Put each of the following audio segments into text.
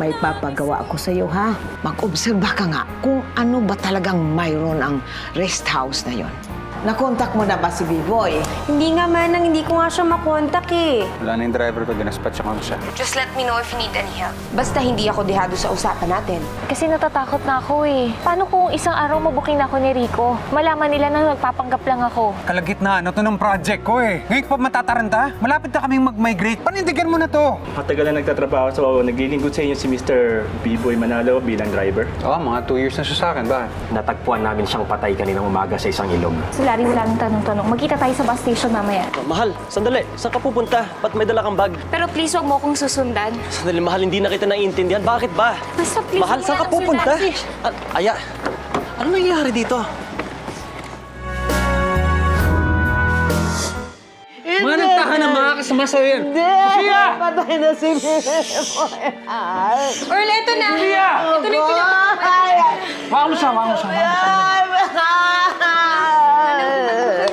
may papagawa ako sa'yo, ha? Mag-obserba ka nga kung ano ba talagang mayroon ang rest house na yon. Nakontak mo na ba si B-Boy? Hindi nga, Manang. Hindi ko nga siya makontak eh. Wala na yung driver ko, dinaspatch ako siya. Just let me know if you need any help. Basta hindi ako dehado sa usapan natin. Kasi natatakot na ako eh. Paano kung isang araw mabuking na ako ni Rico? Malaman nila na nagpapanggap lang ako. Kalagitnaan na to ng project ko eh. Ngayon pa matataranta? Malapit na kaming mag-migrate. Panindigan mo na to. Matagal na nagtatrabaho sa Wawa. Naglilingkod sa inyo si Mr. B-Boy Manalo bilang driver. Oo, mga 2 years na siya sa akin. Bakit? Natagpuan namin siyang patay kaninang umaga sa isang ilog. So, Larry, wala nang tanong-tanong. Magkita tayo sa bus station mamaya. Mahal, sandali. Saan ka pupunta? Ba't may dala kang bag? Pero please, wag mo akong susundan. Sandali, mahal, hindi na kita naiintindihan. Bakit ba? Basta please, Mahal, saan ka pupunta? Aya, ano nangyayari dito? Mga nagtahan ng mga kasama sa'yo yan. Sofia! Patay na si Earl, eto na! Ito na yung Waka mo siya, waka mo siya.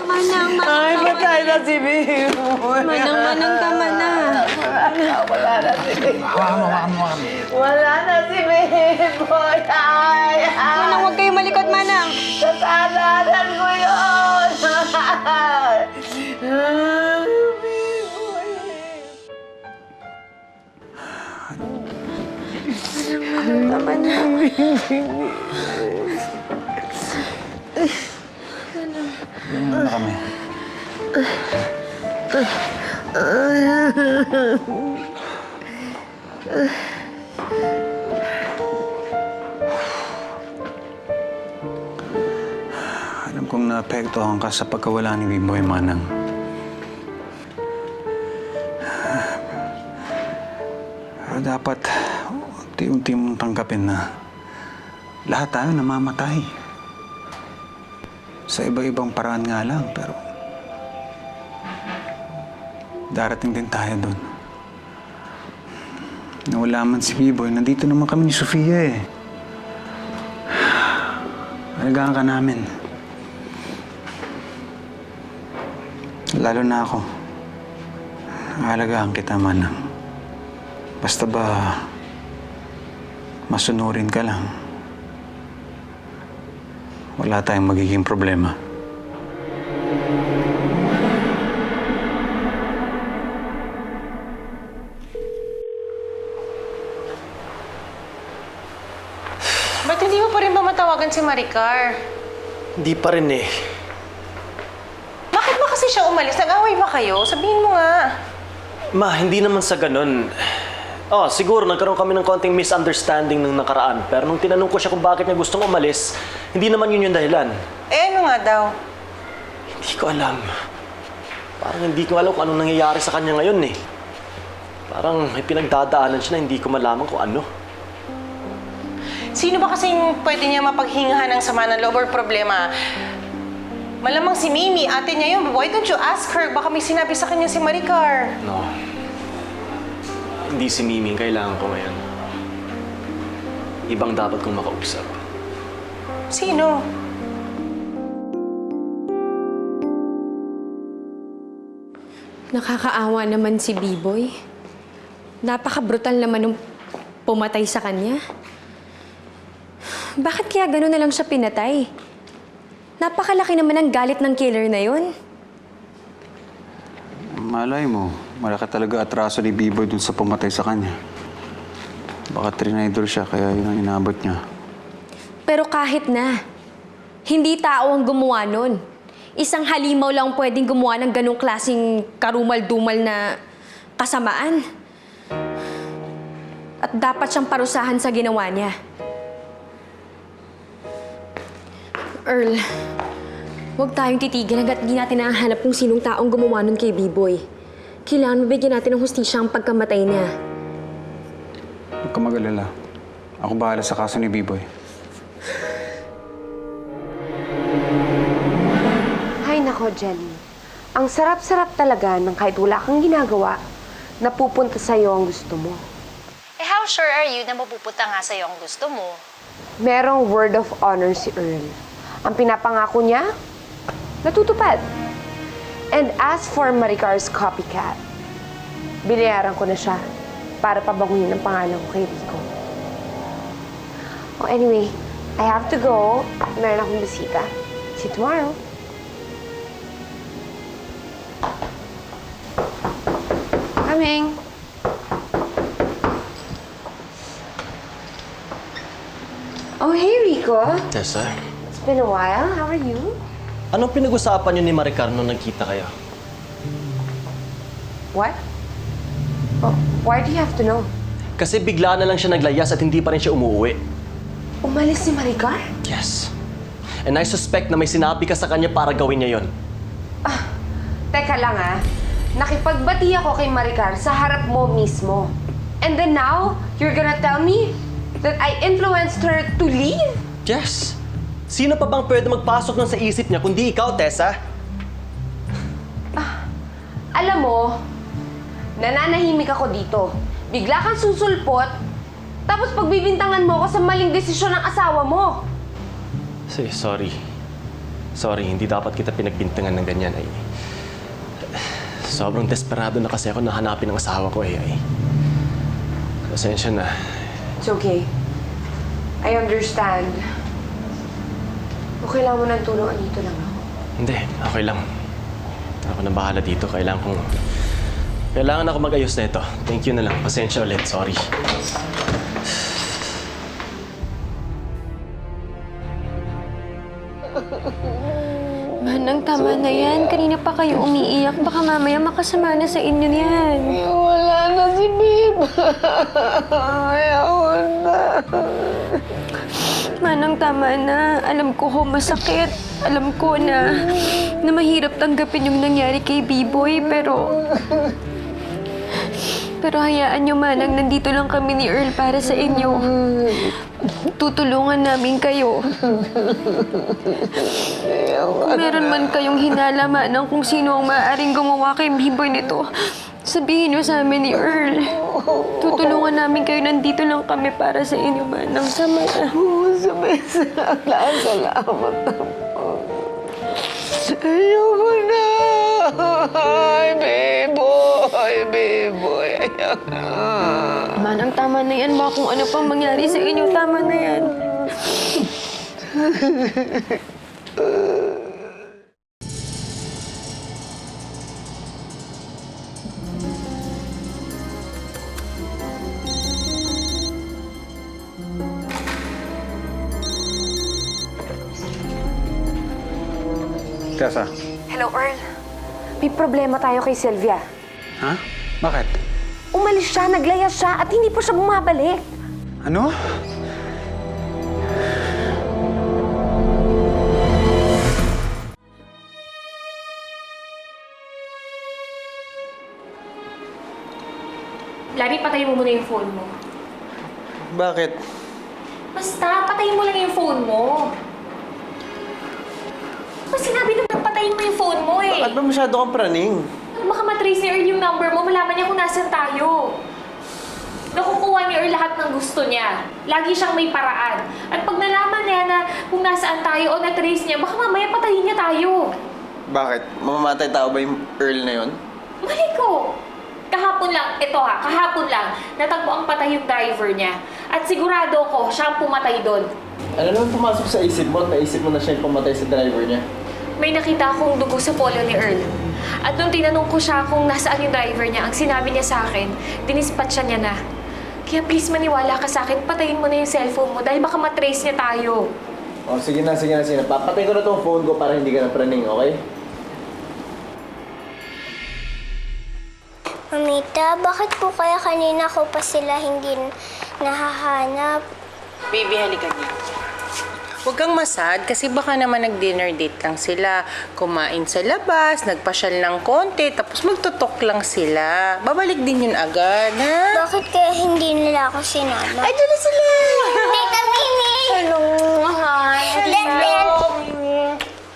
Manang, Ay, patay na si B-Boy. Manang, tama na. Wala na si B-Boy. Waka mo. Wala na si B-Boy. Ay, Manang, huwag kayong malikot, Manang. kasalanan ko yun. Tama na. Ano na kami? Alam kong naapektuhan ka sa pagkawala ni B-Boy Manang. Pero dapat unti-unti mong tanggapin na lahat tayo namamatay. Sa iba-ibang paraan nga lang, pero darating din tayo doon. Nawala man si B-Boy, nandito naman kami ni Sofia eh. Alagaan ka namin. Lalo na ako. Alagaan kita, Manang. Basta ba masunurin ka lang. Wala tayong magiging problema. Ba't hindi mo pa rin ba matawagan si Maricar? Hindi pa rin eh. Bakit ba kasi siya umalis? Nag-away ba kayo? Sabihin mo nga. Ma, hindi naman sa ganun. Oh, siguro nagkaroon kami ng konting misunderstanding nung nakaraan. Pero nung tinanong ko siya kung bakit niya gustong umalis, hindi naman yun yung dahilan. Eh, ano nga daw? Hindi ko alam. Parang hindi ko alam kung anong nangyayari sa kanya ngayon eh. Parang may pinagdadaanan siya na hindi ko malaman kung ano. Sino ba kasing pwede niya mapaghingahan ng sama ng loob or problema? Malamang si Mimi, ate niya yun. Why don't you ask her? Baka may sinabi sa kanya si Maricar. No. Hindi si Mimi ang kailangan ko ngayon. Ibang dapat kong makausap. Sino? Nakakaawa naman si B-Boy. Napaka-brutal naman nung pumatay sa kanya. Bakit kaya gano'n na lang siya pinatay? Napakalaki naman ang galit ng killer na yun. Malay mo, malaki talaga atraso ni B-Boy dun sa pumatay sa kanya. Baka trinidor siya, kaya yun ang inabot niya. Pero kahit na, hindi tao ang gumawa nun. Isang halimaw lang pwedeng gumawa ng ganong klaseng karumal-dumal na kasamaan. At dapat siyang parusahan sa ginawa niya. Earl, huwag tayong titigil hanggat di natin nahanap kung sinong taong gumawa nun kay B-Boy. Kailangan mabigyan natin ng hustisya ang pagkamatay niya. Huwag ka mag-alala. Ako bahala sa kaso ni B-Boy. Ay nako, Jelly. Ang sarap-sarap talaga ng kahit wala kang ginagawa, napupunta sa'yo ang gusto mo. Eh, how sure are you na mapupunta nga sa'yo ang gusto mo? Merong word of honor si Earl. Ang pinapangako niya, natutupad. And as for Maricar's copycat, binayaran ko na siya para pabanguhin ang pangalan ko kay Rico. Oh, anyway, I have to go. Meron akong bisita. See you tomorrow. Coming. Oh, hey, Rico. Tessa, It's been a while. How are you? anong pinag-usapan niyo ni Maricar nung nagkita kayo? What? Oh, why do you have to know? Kasi bigla na lang siya naglayas at hindi pa rin siya umuwi. Umalis si Maricar? Yes. And I suspect na may sinabi ka sa kanya para gawin niya yon. Teka lang nakipagbati ako kay Maricar sa harap mo mismo. And then now, you're gonna tell me that I influenced her to leave? Yes. Sino pa bang pwede magpasok nun sa isip niya kundi ikaw, Tessa? Alam mo, nananahimik ako dito. Bigla kang susulpot, tapos pagbibintangan mo ako sa maling desisyon ng asawa mo. Sorry. Sorry, hindi dapat kita pinagbintangan ng ganyan ay. Sobrang desperado na kasi ako na hanapin ang asawa ko ay. Pasensya na. It's okay. I understand. Kung kailangan mo ng tulong, andito lang ako. Hindi, okay lang. Ako na bahala dito. Kailangan ako mag-ayos na ito. Thank you na lang. Pasensya ulit. Sorry. Manang, tama na yan. Kanina pa kayo umiiyak. Baka mamaya makasama na sa inyo yan. Wala na si Biba. Ayaw na. Manang, tama na. Alam ko masakit. Alam ko na mahirap tanggapin yung nangyari kay B-Boy, pero hayaan nyo, Manang, nandito lang kami ni Earl para sa inyo. Tutulungan namin kayo. Kung meron man kayong hinala, Manang, kung sino ang maaaring gumawa kay B-Boy nito, sabihin nyo sa amin ni Earl. Tutulungan namin kayo. Nandito lang kami para sa inyo, Manang. Sama na. Salamat. Ayoko na. Ay, Beboy. Ayoko na. Manang, tama na yan. Baka kung ano pang mangyari sa inyo, tama na yan. Tessa. Hello, Earl. May problema tayo kay Sylvia. Ha? Bakit? Umalis siya, naglayas siya, at hindi pa siya bumabalik. Ano? Larry, patayin mo muna yung phone mo. Bakit? Basta, patayin mo lang yung phone mo. Mas sinabi naman patayin mo yung phone mo eh. Bakit ba masyado kang praning? Baka matrace ni Earl yung number mo, malaman niya kung nasan tayo. Nakukuha ni Earl lahat ng gusto niya. Lagi siyang may paraan. At pag nalaman niya na kung nasaan tayo o na-trace niya, baka mamaya patayin niya tayo. Bakit? Mamamatay tao ba yung Earl na yun? Mali ko. Kahapon lang, kahapon lang, natagpo ang patay yung driver niya. At sigurado ko, siya ang pumatay doon. Ano naman pumasok sa isip mo at naisip mo na siya yung pumatay sa driver niya? May nakita akong dugo sa polo ni Earl. At nung tinanong ko siya kung nasaan yung driver niya, ang sinabi niya sa akin, dinispatcha niya na. Kaya please maniwala ka sa akin, patayin mo na yung cellphone mo dahil baka matrace niya tayo. Oh, sige na. Papatay ko na tong phone ko para hindi ka na praning, okay? Mamita, bakit po kaya kanina ko pa sila hindi nahahanap? Baby, halika dito. Huwag kang masad kasi baka naman nag-dinner date lang sila. Kumain sa labas, nagpasyal ng konti, tapos magtutok lang sila. Babalik din yun agad, ha? Bakit kaya hindi nila ako sinama? Ay, dala sila! Tita Mimi! Hello! Hi! Hello,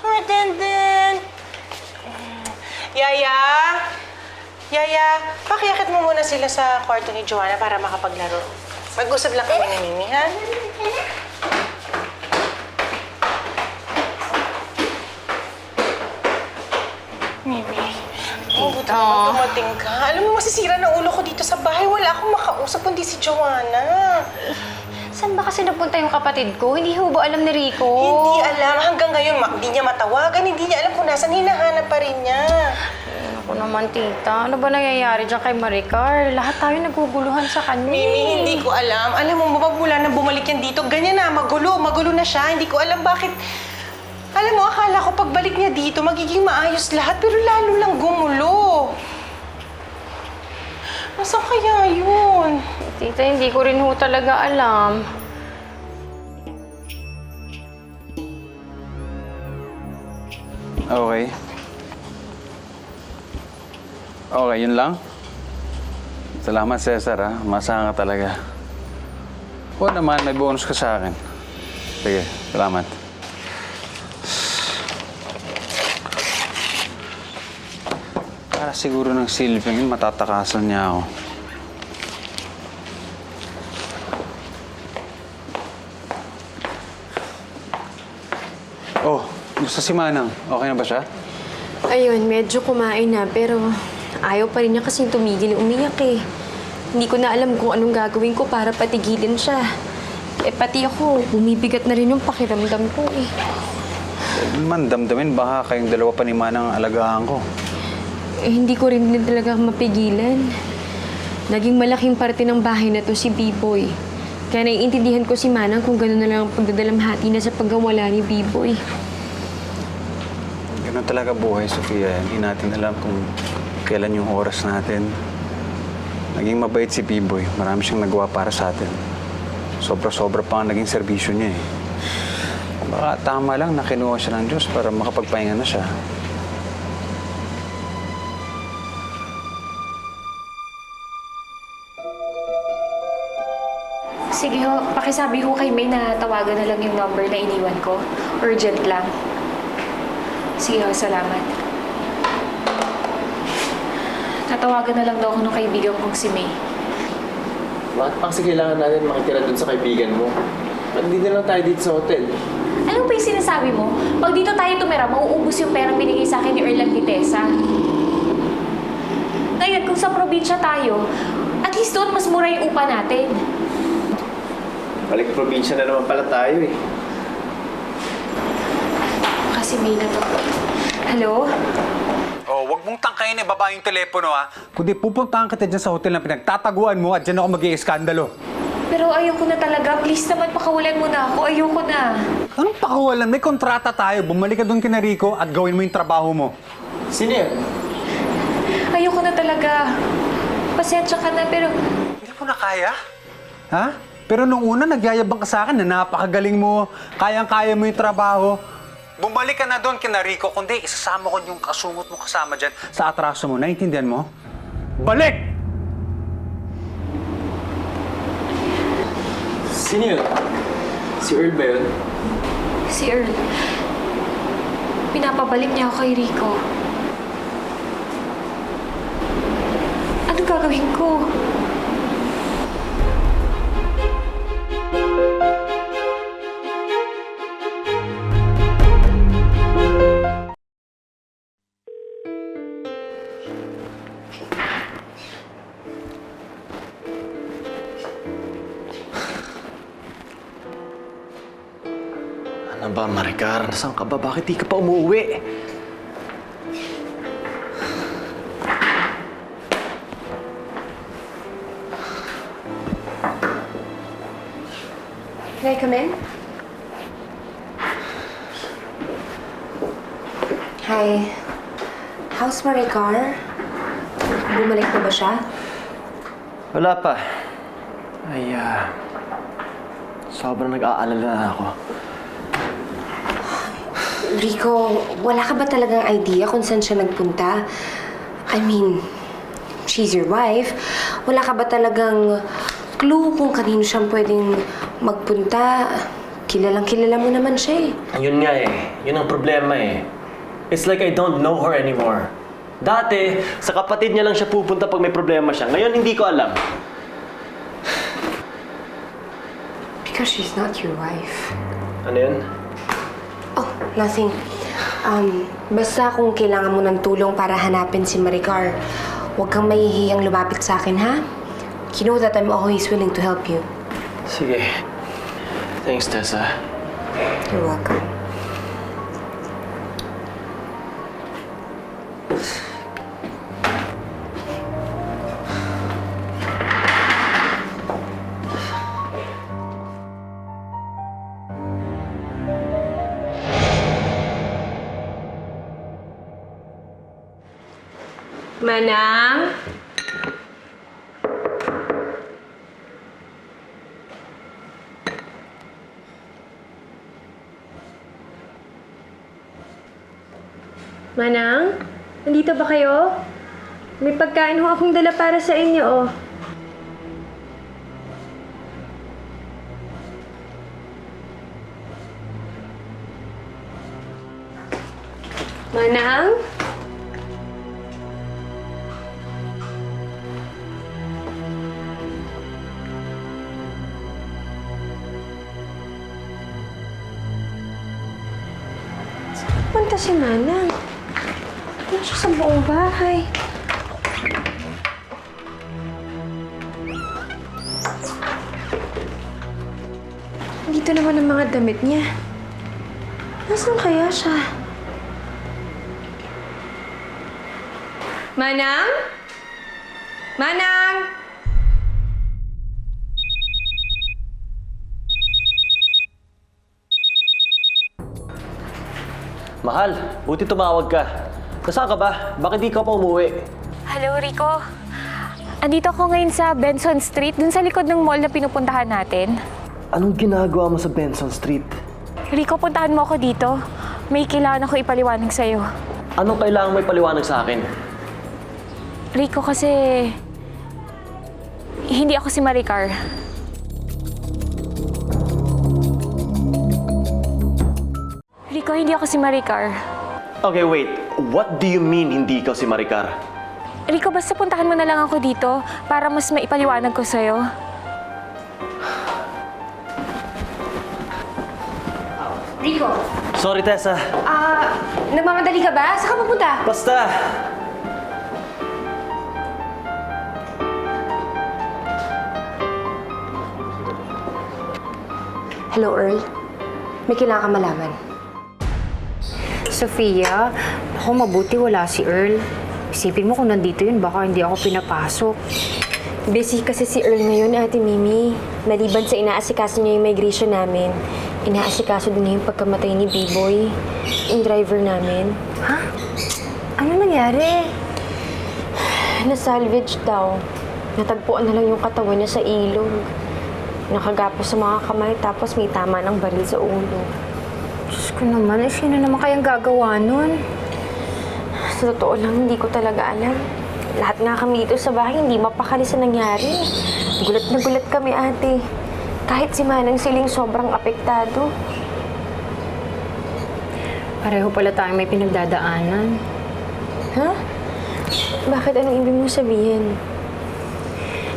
Hi, Denden! Yaya, pakiakit mo muna sila sa kwarto ni Joanna para makapaglaro. Mag-usap lang kami ni Mimi, ha? Mimi, buti naman dumating ka. Alam mo, masisira na ulo ko dito sa bahay. Wala akong makausap kundi si Joanna. Saan ba kasi napunta yung kapatid ko? Hindi ho ba alam ni Rico? Hindi alam. Hanggang ngayon, hindi niya matawagan. Hindi niya alam kung nasan. Hinahanap pa rin niya. Ako naman, tita. Ano ba nangyayari dyan kay Maricar? Lahat tayo naguguluhan sa kanya. Mimi, hindi ko alam. Alam mo, mula na bumalik yan dito, ganyan na, magulo na siya. Hindi ko alam bakit. Alam mo, akala ko pagbalik niya dito, magiging maayos lahat, pero lalo lang gumulo. Nasaan kaya yun? Tita, hindi ko rin ho talaga alam. Okay. Okay, yun lang? Salamat, Cesar, ha? Masama ka talaga. Oo naman, may bonus ka sa akin. Sige, salamat. Para siguro ng silping yun, matatakasan niya ako. Oh, gusto si Manang. Okay na ba siya? Ayun, medyo kumain na, pero ayaw pa rin niya kasing tumigil umiyak eh. Hindi ko na alam kung anong gagawin ko para patigilin siya. Eh, pati ako, bumibigat na rin yung pakiramdam ko eh. Man, damdamin, baka kayong dalawa pa ni Manang ang alagahan ko. Eh, hindi ko rin din talaga mapigilan. Naging malaking parte ng bahay na to si B-Boy. Kaya naiintindihan ko si Manang kung gano'n na lang ang pagdadalamhati na sa pagkawala ni B-Boy. Ganun talaga buhay, Sofia. Hindi natin alam kung kailan yung oras natin. Naging mabait si B-Boy. Marami siyang nagawa para sa atin. Sobra-sobra pa ang naging serbisyo niya eh. Baka tama lang na kinuha siya ng Diyos para makapagpahinga na siya. Sige ho, pakisabi ho kay May na tawagan na lang yung number na iniwan ko. Urgent lang. Sige ho, salamat. Tatawagan na lang daw ako ng kaibigan kong si May. Bakit pang kailangan natin makitira dun sa kaibigan mo? Ba't hindi na lang tayo dito sa hotel? Ano ba yung sinasabi mo? Pag dito tayo tumira, mauubos yung perang binigay sa akin ni Erlang ni Tessa. Ngayon, kung sa probinsya tayo, at least doon mas mura yung upa natin. Balik probinsya na naman pala tayo eh. Kasi May na to. Hello? Oh, wag mong tangkayin eh, baba yung telepono ha. Kundi pupuntahan kita dyan sa hotel na pinagtataguan mo at dyan ako mag-iiskandalo. Pero ayoko na talaga. Please naman, pakawalan mo na ako. Ayoko na. Anong pakawalan? May kontrata tayo. Bumalik ka doon kina Rico at gawin mo yung trabaho mo. Sino yan? Ayoko na talaga. Pasensya ka na, pero... Hindi mo na kaya? Ha? Pero nung una, nagyayabang ka sa akin na napakagaling mo, kayang-kaya mo yung trabaho. Bumalik ka na doon kina Rico, kundi isasama ko yung kasungot mo kasama dyan sa atraso mo. Naintindihan mo? Balik! Sino yun? Si Earl ba yun? Si Earl, pinapabalik niya ako kay Rico. Anong gagawin ko? Ano ba, Maricar? Nasaan ka ba? Bakit di ka pa umuwi? Can I come in? Hi. How's Maricar? Bumalik na ba siya? Wala pa. Ay, sobrang nag-aalala na ako. Rico, wala ka ba talagang idea kung saan siya nagpunta? I mean, she's your wife. Wala ka ba talagang clue kung kanino siyang pwedeng magpunta? Kilalang-kilala mo naman siya eh. Yun nga eh. Yun ang problema eh. It's like I don't know her anymore. Dati, sa kapatid niya lang siya pupunta pag may problema siya. Ngayon, hindi ko alam. Because she's not your wife. Ano yun? Oh, nothing. Basta kung kailangan mo ng tulong para hanapin si Maricar, huwag kang mahihiyang lumapit sa akin, ha? You know that I'm always willing to help you. Sige. Thanks, Tessa. You're welcome. Manang? Manang? Nandito ba kayo? May pagkain ho akong dala para sa inyo, oh. Manang? Saan punta si Manang? Wala siya sa buong bahay. Dito naman ang mga damit niya. Nasaan kaya siya? Manang? Manang? Mahal, buti tumawag ka. Nasaan ka ba? Bakit di ka pa umuwi? Hello, Rico. Andito ako ngayon sa Benson Street, dun sa likod ng mall na pinupuntahan natin. Anong ginagawa mo sa Benson Street? Rico, puntahan mo ako dito. May kailangan ako ipaliwanag sa'yo. Anong kailangan mo ipaliwanag sa akin? Rico, kasi hindi ako si Maricar. Rico, hindi ako si Maricar. Okay, wait. What do you mean hindi ikaw si Maricar? Rico, basta puntahan mo na lang ako dito para mas maipaliwanag ko sa'yo. Rico, Sorry, Tessa. nagmamadali ka ba? Saan ka pupunta? Basta! Hello, Earl. May kailangan ka malaman. Sofia, ako mabuti wala si Earl. Isipin mo kung nandito yun, baka hindi ako pinapasok. Busy kasi si Earl ngayon, Ate Mimi. Maliban sa inaasikaso niya yung migration namin, inaasikaso din niya yung pagkamatay ni B-Boy, yung driver namin. Ha? Ano nangyari? Na-salvage daw. Natagpuan na lang yung katawan niya sa ilog. Nakagapos sa mga kamay, tapos may tama ng baril sa ulo. Diyos ko naman, sino naman kayang gagawa nun? Sa totoo lang, hindi ko talaga alam. Lahat nga kami dito sa bahay, hindi mapakali sa nangyari. Gulat na gulat kami, ate. Kahit si Manang Siling sobrang apektado. Pareho pala tayong may pinagdadaanan. Ha? Bakit? Anong ibig mo sabihin?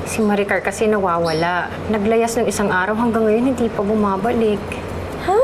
Si Maricar kasi nawawala. Naglayas ng isang araw hanggang ngayon hindi pa bumabalik. Ha?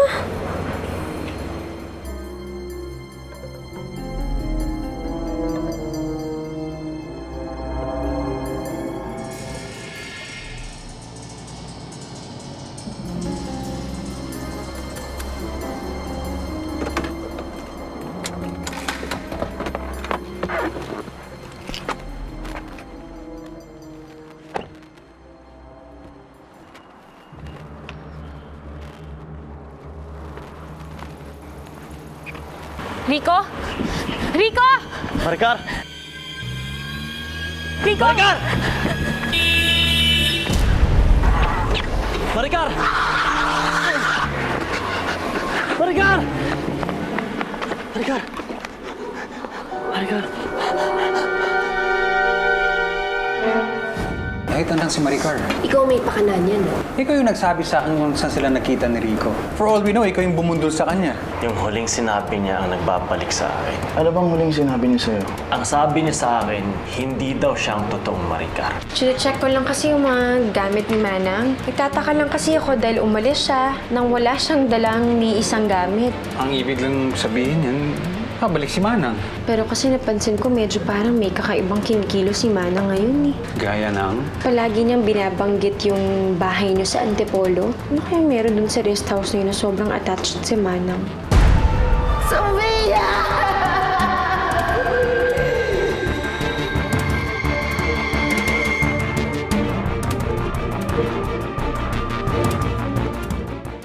Rico? Rico! Maricar! Rico! Maricar! Maricar! Maricar! Maricar! Maricar! Kahit hanggang si Maricar. Ikaw may pakanan yan, no? Ikaw yung nagsabi sa akin kung saan sila nakita ni Rico. For all we know, ikaw yung bumundol sa kanya. Yung huling sinabi niya ang nagbabalik sa akin. Ano bang huling sinabi niya sa'yo? Ang sabi niya sa akin, hindi daw siyang totoong Maricar. Chine-check ko lang kasi yung mga gamit ni Manang. Nagtataka lang kasi ako dahil umalis siya nang wala siyang dalang ni isang gamit. Ang ibig lang sabihin yan, pabalik si Manang. Pero kasi napansin ko medyo parang may kakaibang kinikilo si Manang ngayon eh. Gaya ng... Palagi niyang binabanggit yung bahay niyo sa Antipolo. Ano kaya meron dun sa rest house niyo na sobrang attached si Manang? Sofia!